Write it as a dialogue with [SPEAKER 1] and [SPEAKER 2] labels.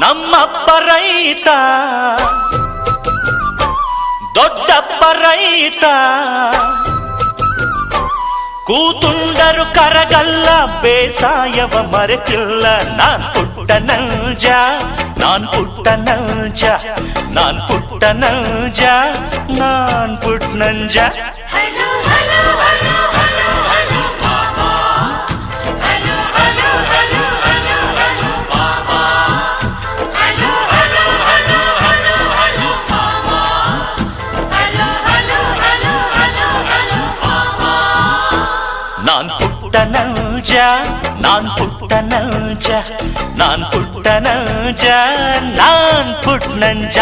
[SPEAKER 1] ನಮ್ಮಪ್ಪ ರೈತ ದೊಡ್ಡಪ್ಪ ರೈತ ಕೂತುಂಡರು ಕರಗಲ್ಲ ಬೇಸಾಯವ ಮರೆತಿಲ್ಲ ನಾನ್ ಪುಟ್ಟ ನಂಜ ನಾನ್ ಪುಟ್ಟ ನಂಜ ನಾನ್ ಪುಟ್ಟ ನಂಜ ನಾನ್ ಪುಟ್ಟ ನಂಜ ನಾನ್ ಪುಟ್ಟ ನಂಜ ನಾನ್ ಪುಟ್ಟ ನಂಜ ನಾನ್ ಪುಟ್ಟ ನಂಜ ನಾನ್ ಪುಟ್ಟ ನಂಜ